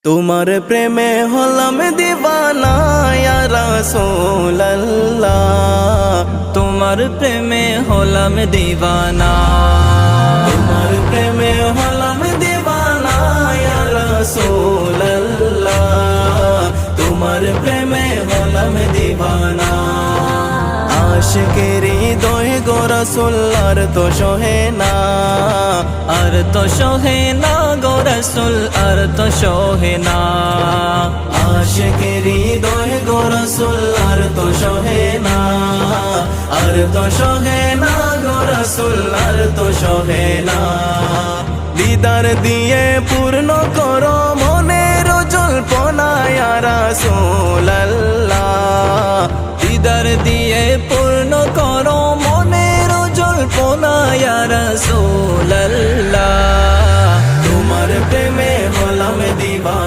তোমার প্রেমে হলাম দিওয়ানা ইয়া রাসূলুল্লাহ, তোমার প্রেমে হলাম দিওয়ানা, তোমার প্রেমে হলাম দিওয়ানা ইয়া রাসূলুল্লাহ, তোমার প্রেমে হলাম দিওয়ানা। আশিকের হৃদয় গো রাসূল আর তো সহে না, আর তো সহে না গো রাসূল, আর তো সহে না। আশিকের হৃদয় গো রাসূল আর তো সহে না, আর তো সহে না গো রাসূল, আর তো সহে না। দিদার দিয়ে পূর্ণ করো মনের জল্পনা ইয়া রাসূলুল্লাহ, দিদার দিয়ে পূর্ণ করো মনের জল্পনা ইয়া রাসূলুল্লাহ। তোমার প্রেমে হলাম দিওয়ানা।